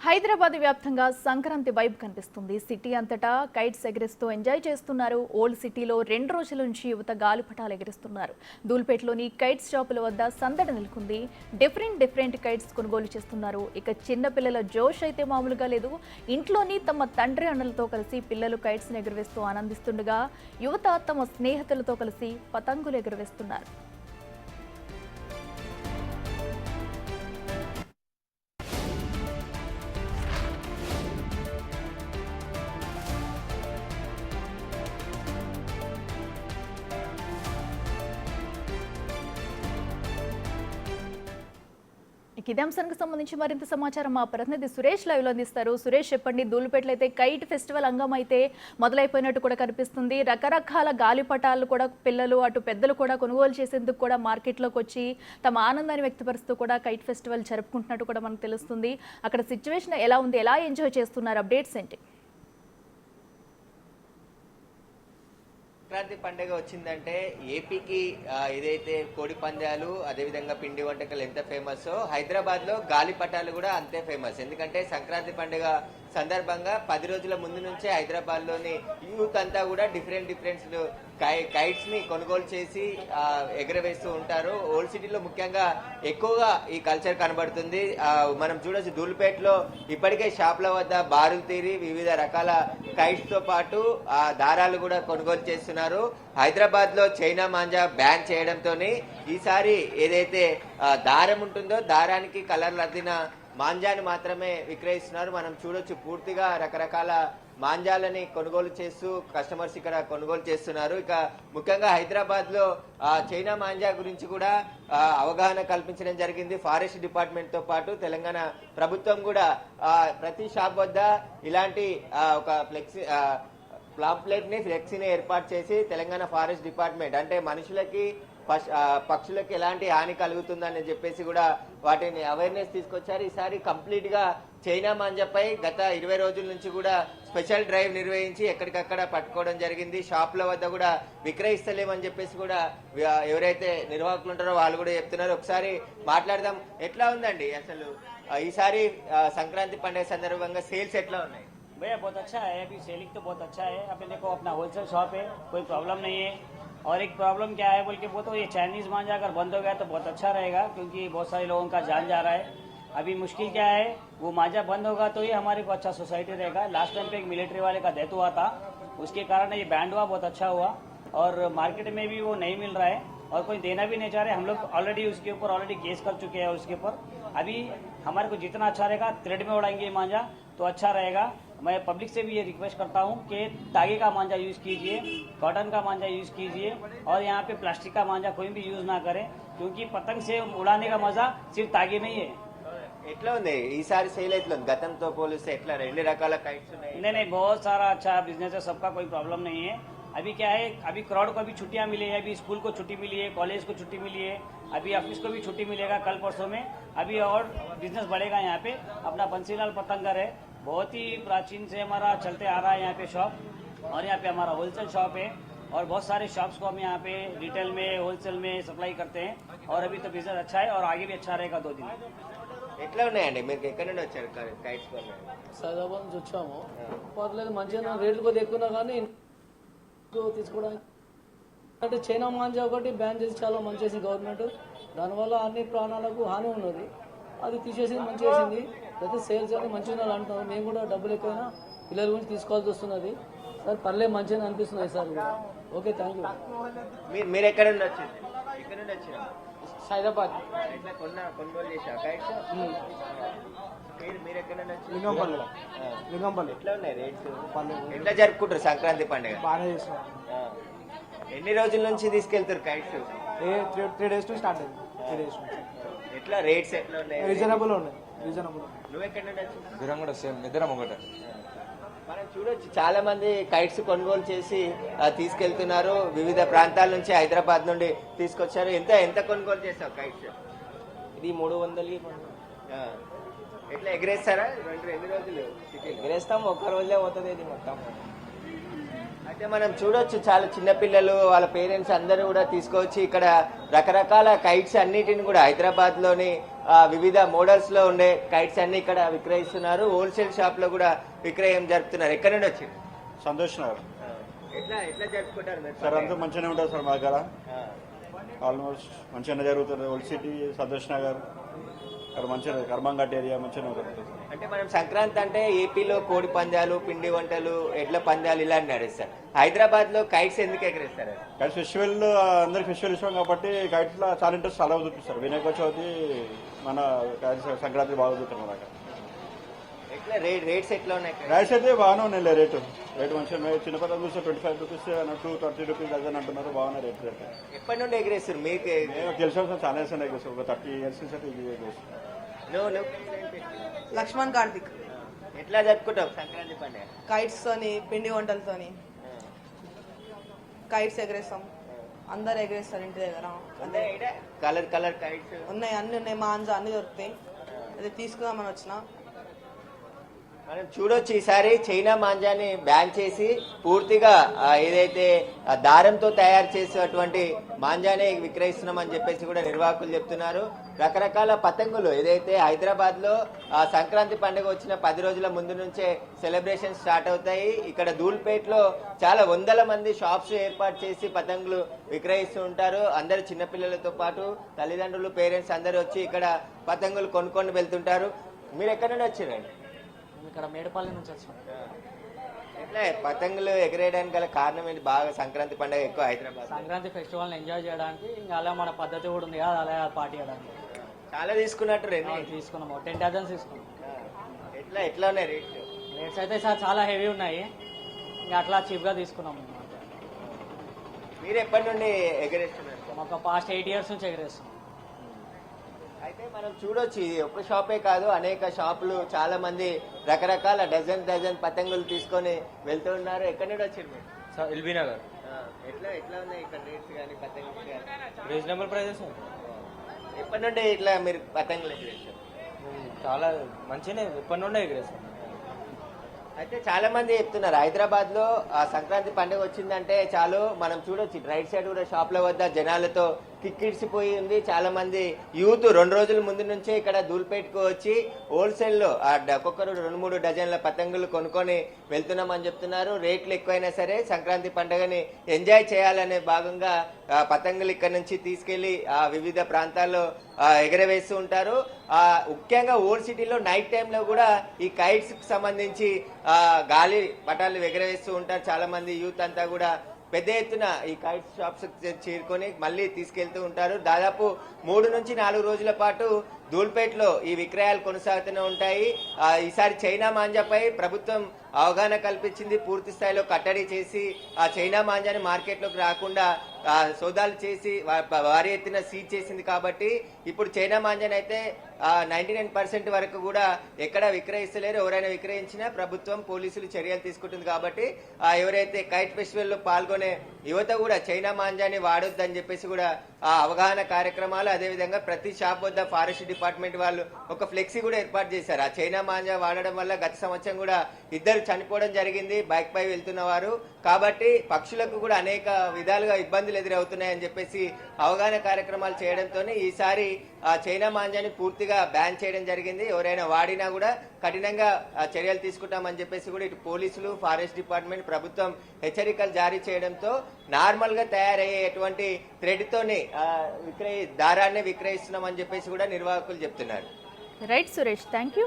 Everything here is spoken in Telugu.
హైదరాబాద్ వ్యాప్తంగా సంక్రాంతి వైబ్ కనిపిస్తుంది. సిటీ అంతటా కైట్స్ ఎగరేస్తూ ఎంజాయ్ చేస్తున్నారు. ఓల్డ్ సిటీలో 2 రోజుల నుంచి యువత గాలిపటాలు ఎగరేస్తున్నారు. దూల్పేటలోని కైట్స్ షాపుల వద్ద సందడి నెలకొంది. డిఫరెంట్ కైట్స్ కొనుగోలు చేస్తున్నారు. ఇక చిన్న పిల్లల జోష్ అయితే మామూలుగా లేదు. ఇంట్లోని తమ తండ్రి అన్నలతో కలిసి పిల్లలు కైట్స్ ఎగరవేస్తూ ఆనందిస్తుండగా యువత తమ స్నేహితులతో కలిసి పతంగులు ఎగరవేస్తున్నారు. ఇదే అంశానికి సంబంధించి మరింత సమాచారం మా ప్రతినిధి సురేష్ లైవ్ లో అందిస్తారు. సురేష్, చెప్పండి. దూల్పేటలో అయితే కైట్ ఫెస్టివల్ అంగం అయితే మొదలైపోయినట్టు కూడా కనిపిస్తుంది. రకరకాల గాలిపటాలు కూడా పిల్లలు అటు పెద్దలు కూడా కొనుగోలు చేసేందుకు కూడా మార్కెట్లోకి వచ్చి తమ ఆనందాన్ని వ్యక్తపరుస్తూ కూడా కైట్ ఫెస్టివల్ జరుపుకుంటున్నట్టు కూడా మనకు తెలుస్తుంది. అక్కడ సిచ్యువేషన్ ఎలా ఉంది, ఎలా ఎంజాయ్ చేస్తున్నారు, అప్డేట్స్ ఏంటి? సంక్రాంతి పండుగ వచ్చిందంటే ఏపీకి ఏదైతే కోడి పందాలు అదేవిధంగా పిండి వంటకాలు ఎంత ఫేమస్, హైదరాబాద్ లో గాలిపటాలు కూడా అంతే ఫేమస్. ఎందుకంటే సంక్రాంతి పండుగ సందర్భంగా 10 రోజుల ముందు నుంచే హైదరాబాద్ లోని యూత్ అంతా కూడా డిఫరెంట్ కైట్స్ ని కొనుగోలు చేసి ఎగరవేస్తూ ఉంటారు. ఓల్డ్ సిటీలో ముఖ్యంగా ఎక్కువగా ఈ కల్చర్ కనబడుతుంది. మనం చూడొచ్చు, దూల్పేటలో ఇప్పటికే షాప్ల వద్ద బారులు తీరి వివిధ రకాల కైట్స్ తో పాటు దారాలు కూడా కొనుగోలు చేస్తున్నారు. హైదరాబాద్ లో చైనా మాంజా బ్యాన్ చేయడంతో ఈసారి ఏదైతే దారం ఉంటుందో దారానికి కలర్లు అద్దిన మాంజాని మాత్రమే విక్రయిస్తున్నారు. మనం చూడొచ్చు, పూర్తిగా రకరకాల మాంజాలని కొనుగోలు చేస్తూ కస్టమర్స్ ఇక్కడ కొనుగోలు చేస్తున్నారు. ఇక ముఖ్యంగా హైదరాబాద్ లో చైనా మాంజా గురించి కూడా అవగాహన కల్పించడం జరిగింది. ఫారెస్ట్ డిపార్ట్మెంట్ తో పాటు తెలంగాణ ప్రభుత్వం కూడా ప్రతి షాప్ వద్ద ఇలాంటి ఒక ఫ్లెక్సీని ఏర్పాటు చేసి తెలంగాణ ఫారెస్ట్ డిపార్ట్మెంట్ అంటే మనుషులకి పక్షులకి ఎలాంటి హాని కలుగుతుందని చెప్పేసి కూడా వాటిని అవేర్నెస్ తీసుకొచ్చారు. ఈసారి కంప్లీట్ గా చైనా మాంజాపై గత 20 రోజుల నుంచి కూడా స్పెషల్ డ్రైవ్ నిర్వహించి ఎక్కడికక్కడ పట్టుకోవడం జరిగింది. షాపుల వద్ద కూడా విక్రయిస్తలేమని చెప్పేసి కూడా ఎవరైతే నిర్వాహకులు ఉంటారో వాళ్ళు కూడా చెప్తున్నారు. ఒకసారి మాట్లాడదాం. ఎట్లా ఉందండి అసలు ఈసారి సంక్రాంతి పండుగ సందర్భంగా సేల్స్ ఎట్లా ఉన్నాయి? भैया बहुत अच्छा है, अभी सेलिंग तो बहुत अच्छा है। अभी देखो अपना होलसेल शॉप है, कोई प्रॉब्लम नहीं है। और एक प्रॉब्लम क्या है बोल के वो तो ये चाइनीज मांझा अगर बंद हो गया तो बहुत अच्छा रहेगा, क्योंकि बहुत सारे लोगों का जान जा रहा है। अभी मुश्किल क्या है, वो मांझा बंद होगा तो ही हमारे को अच्छा सोसाइटी रहेगा। लास्ट टाइम पे एक मिलिट्री वाले का डेथ हुआ था, उसके कारण ये बैंड हुआ, बहुत अच्छा हुआ। और मार्केट में भी वो नहीं मिल रहा है और कोई देना भी नहीं चाह रहे। हम लोग ऑलरेडी उसके ऊपर ऑलरेडी केस कर चुके हैं उसके ऊपर। अभी हमारे को जितना अच्छा रहेगा थ्रेड में उड़ाएंगे ये मांझा तो अच्छा रहेगा। मैं पब्लिक से भी ये रिक्वेस्ट करता हूँ कि धागे का मांझा यूज़ कीजिए, कॉटन का मांझा यूज़ कीजिए, और यहाँ पे प्लास्टिक का मांझा कोई भी यूज़ ना करें, क्योंकि पतंग से उड़ाने का मजा सिर्फ धागे में ही है। ఎట్లా ఉంది ఈసారి సేల్ ఎట్లా ఉంది? గతంతో పోలిస్తే ఎట్లా? 2 రకాల కైట్స్ ఉన్నాయి. नहीं बहुत सारा अच्छा बिजनेस है, सबका कोई प्रॉब्लम नहीं है। अभी क्या है, अभी क्राउड को अभी छुट्टियां मिली है, अभी स्कूल को छुट्टी मिली है, कॉलेज को छुट्टी मिली है, अभी ऑफिस को भी छुट्टी मिलेगा कल परसों में। अभी और बिजनेस बढ़ेगा यहाँ पे। अपना बंसीलाल पतंगर है, बहुत ही प्राचीन से हमारा चलते आ रहा है यहाँ पे शॉप, और यहाँ पे हमारा होलसेल शॉप है। और बहुत सारे शॉप्स को हम यहाँ पे रिटेल में होलसेल में सप्लाई करते हैं, और अभी तो बिजनेस अच्छा है और आगे भी अच्छा रहेगा 2 दिन। ఎట్లా ఉన్నాయండి? మీరు ఎక్కడ నుండి వచ్చారు కైట్స్ కొన్నారు? సైదాబాద్ నుంచి వచ్చాము. పర్లేదు, మంచిగా రేట్లు కొద్దిగా ఎక్కువన్నా కానీ తీసుకోవడానికి. అంటే చైనా మాంజా ఒకటి బ్యాన్ చేసి చాలా మంచి చేసింది గవర్నమెంట్. దానివల్ల అన్ని ప్రాణాలకు హాని ఉన్నది. అది తీసేసింది, మంచి చేసింది. ప్రతి సేల్స్ అని మంచిగా అంటున్నారు. మేము కూడా డబ్బులు ఎక్కువైనా పిల్లల గురించి తీసుకోవాల్సి వస్తున్నది. సార్ పర్లేదు, మంచిగా అనిపిస్తుంది సార్. Okay, thank you. మీరు ఎక్కడ నుండి వచ్చారు? ఇక్కడ నుండి వచ్చారు? సైదాబాద్. ఎట్లా కొనుగోలు చేశారు కైట్స్? మీరు ఎక్కడ నుండి వచ్చారు? లింగంపల్లి. ఎట్లా ఉన్నాయి రేట్స్? ఎట్లా జరుపుకుంటారు సంక్రాంతి పండుగ? బాగానే చేస్తున్నాం. ఎన్ని రోజుల నుంచి తీసుకెళ్తారు కైట్స్? 3 days టు స్టార్ట్ అయింది. 3 days ఎట్లా రేట్స్ ఎట్లా ఉన్నాయి? రీజనబుల్ ఉన్నాయి. రీజనబుల్. నువ్వు ఎక్కడ నుండి వచ్చావు? దూరం కూడా సేమ్, ఇద్దరం ఒకటే. మనం చూడొచ్చు, చాలా మంది కైట్స్ కొనుగోలు చేసి తీసుకెళ్తున్నారు. వివిధ ప్రాంతాల నుంచి హైదరాబాద్ నుండి తీసుకొచ్చారు. ఎంత కొనుగోలు చేస్తావు కైట్స్? ఇది 300కి ఎట్లా ఎగరేస్తారా? 2 రోజులు ఎగరేస్తాం, ఒక్క రోజులే పోతుంది ఇది మొత్తం. అయితే మనం చూడొచ్చు, చాలా చిన్నపిల్లలు వాళ్ళ పేరెంట్స్ అందరూ కూడా తీసుకొచ్చి ఇక్కడ రకరకాల కైట్స్ అన్నిటిని కూడా హైదరాబాద్ లోని వివిధ మోడల్స్ లో ఉండే కైట్స్ అన్ని ఇక్కడ విక్రయిస్తున్నారు. హోల్సేల్ షాప్ లో కూడా విక్రయం జరుపుతున్నారు. ఎక్కడ నుండి వచ్చింది? సంతోష్ నగర్ ఎట్లా జరుపుకుంటారు మీరు? సార్ అంతా మంచిగానే ఉంటుంది సార్ మా దగ్గర. ఆల్మోస్ట్ మంచిగానే జరుగుతుంది. ఓల్డ్ సిటీ, సంతోష్ నగర్ ఇక్కడ మంచిగా కర్మంఘాట్ ఏరియా మంచిగానే ఉంటుంది. అంటే మనం సంక్రాంతి అంటే ఏపీలో కోడి పందాలు, పిండి వంటలు, ఎడ్ల పందాలు ఇలాంటి నడుస్తారు. హైదరాబాద్ లో కైట్స్ ఎందుకు ఎగరేస్తారు? కైట్స్ ఫెస్టివల్ అందరికి ఫెస్టివల్ ఇష్టం కాబట్టి కైట్స్ లో చాలా ఇంట్రెస్ట్ చాలా చూపిస్తారు. వినాయక చవితి మన కైట్స్ సంక్రాంతి బాగా చూస్తారు మన దగ్గర. ఎట్లా రేట్స్ ఎట్లా ఉన్నాయి? రైస్ అయితే బాగానే ఉన్నాయి. రేటు మంచిగా ఉన్నాయి. చిన్న పదం చూస్తే 25 రూపీస్ అన్నట్టు 30 రూపీస్ డజన్ అంటున్నారు. బాగున్నాయి రేట్. ఎప్పటి నుండి ఎగరేస్తారు? మీకు తెలిసిన చాలా ఇయర్స్ ఎగరేస్తారు. ఒక 30 ఇయర్స్ నుంచి ఇది ఎగరేస్తారు. లక్ష్మణ్ కార్తిక్. ఎట్లా జరుపుకుంటాం సంక్రాంతి పండుగ? కైట్స్ తోని, పిండి వంటలతోని కైట్స్ ఎగరేస్తాం. అందరు ఎగరేస్తారు ఇంటి దగ్గర. అంటే కలర్ కైట్స్ ఉన్నాయి, అన్ని ఉన్నాయి. మాంజా అన్ని దొరుకుతాయి. అదే తీసుకుందామని వచ్చిన. మనం చూడొచ్చు ఈసారి చైనా మాంజాని బ్యాన్ చేసి పూర్తిగా ఏదైతే దారంతో తయారు చేసేటువంటి మాంజానే విక్రయిస్తున్నామని చెప్పేసి కూడా నిర్వాహకులు చెప్తున్నారు. రకరకాల పతంగులు ఏదైతే హైదరాబాద్ లో సంక్రాంతి పండుగ వచ్చిన 10 రోజుల ముందు నుంచే సెలబ్రేషన్ స్టార్ట్ అవుతాయి. ఇక్కడ ధూల్పేట్లో చాలా వందల మంది షాప్స్ ఏర్పాటు చేసి పతంగులు విక్రయిస్తూ ఉంటారు. అందరు చిన్నపిల్లలతో పాటు తల్లిదండ్రులు, పేరెంట్స్ అందరూ వచ్చి ఇక్కడ పతంగులు కొనుక్కొని వెళ్తుంటారు. మీరు ఎక్కడి నుండి వచ్చారండి? ఇక్కడ మేడపల్లి నుంచి వచ్చాం. ఎట్లా పతంగులు ఎగరేయడానికి గల కారణం ఏంటి? బాగా సంక్రాంతి పండుగ ఎక్కువ హైదరాబాద్. సంక్రాంతి ఫెస్టివల్ని ఎంజాయ్ చేయడానికి, ఇంకా అలా మన పద్ధతి కూడా ఉంది కదా, అలా పార్టీ చేయడానికి చాలా తీసుకున్నట్టు రెండు తీసుకున్నాము. 10 డజన్స్ తీసుకున్నాం. ఎట్లా ఉన్నాయి రేట్స్ అయితే సార్ చాలా హెవీ ఉన్నాయి. ఇంకా అట్లా చీప్గా తీసుకున్నాము. మీరు ఎప్పటి నుండి ఎగరేస్తున్నారు? మాకు పాస్ట్ 8 ఇయర్స్ నుంచి ఎగరేస్తున్నాం. అయితే మనం చూడొచ్చు, ఇది ఒక షాపే కాదు, అనేక షాపులు, చాలా మంది రకరకాల డజన్ పతంగులు తీసుకొని వెళ్తూ ఉన్నారు. ఎక్కడి నుండి వచ్చారు మీరు? ఎల్బీ నగర్. ఎట్లా ఉన్నాయి ఇక్కడ రేట్స్ కానీ పతంగులు కానీ? Reasonable prices. ఎప్పటి నుండి ఇట్లా మీరు పతంగులు ఎగరేస్తారు? చాలా మంచిగానే ఎప్పటి నుండే ఎగరేస్తాం. అయితే చాలా మంది చెప్తున్నారు హైదరాబాద్ లో సంక్రాంతి పండుగ వచ్చిందంటే చాలు, మనం చూడొచ్చు రైట్ సైడ్ కూడా షాప్ల వద్ద జనాలతో కిక్కిడిసిపోయి ఉంది. చాలా మంది యూత్ 2 రోజుల ముందు నుంచే ఇక్కడ ధూల్పేట్కు వచ్చి హోల్సేల్ లో ఒక్కొక్కరు 2-3 డజన్ల పతంగులు కొనుక్కొని వెళ్తున్నామని చెప్తున్నారు. రేట్లు ఎక్కువైనా సరే సంక్రాంతి పండుగని ఎంజాయ్ చేయాలనే భాగంగా పతంగులు ఇక్కడ నుంచి తీసుకెళ్లి వివిధ ప్రాంతాల్లో ఎగరవేస్తూ ఉంటారు. ముఖ్యంగా ఓల్డ్ సిటీలో నైట్ టైంలో కూడా ఈ కైట్స్ కి సంబంధించి గాలి పటాలు ఎగరవేస్తూ ఉంటారు. చాలా మంది యూత్ అంతా కూడా పెద్ద ఎత్తున ఈ కైట్ షాప్స్ చేరుకొని మళ్ళీ తీసుకెళ్తూ ఉంటారు. దాదాపు 3 నుంచి 4 రోజుల పాటు ధూల్పేట్లో ఈ విక్రయాలు కొనసాగుతూనే ఉంటాయి. ఈసారి చైనా మాంజాపై ప్రభుత్వం అవగాహన కల్పించింది. పూర్తి స్థాయిలో కట్టడి చేసి ఆ చైనా మాంజాని మార్కెట్లోకి రాకుండా సోదాలు చేసి భారీ ఎత్తున సీజ్ చేసింది. కాబట్టి ఇప్పుడు చైనా మాంజాని అయితే 99% వరకు కూడా ఎక్కడ విక్రయిస్తలేరు. ఎవరైనా విక్రయించినా ప్రభుత్వం, పోలీసులు చర్యలు తీసుకుంటుంది. కాబట్టి ఎవరైతే కైట్ ఫెస్టివల్ లో పాల్గొనే యువత కూడా చైనా మాంజాని వాడొద్దని చెప్పేసి కూడా అవగాహన కార్యక్రమాలు, అదేవిధంగా ప్రతి షాప్ వద్ద ఫారెస్ట్ డిపార్ట్మెంట్ వాళ్ళు ఒక ఫ్లెక్సీ కూడా ఏర్పాటు చేశారు. ఆ చైనా మాంజా వాడడం వల్ల గత సంవత్సరం కూడా 2 చనిపోవడం జరిగింది బైక్ పై వెళ్తున్న వారు. కాబట్టి పక్షులకు కూడా అనేక విధాలుగా ఇబ్బందులు ఎదురవుతున్నాయని చెప్పేసి అవగాహన కార్యక్రమాలు చేయడంతో ఈసారి చైనా మాంజాని పూర్తిగా బ్యాన్ చేయడం జరిగింది. ఎవరైనా వాడినా కూడా కఠినంగా చర్యలు తీసుకుంటామని చెప్పేసి కూడా ఇటు పోలీసులు, ఫారెస్ట్ డిపార్ట్మెంట్, ప్రభుత్వం హెచ్చరికలు జారీ చేయడంతో నార్మల్ గా తయారయ్యేటువంటి థ్రెడ్ తోని దారాన్ని విక్రయిస్తున్నామని చెప్పేసి కూడా నిర్వాహకులు చెప్తున్నారు. Right Suresh, thank you.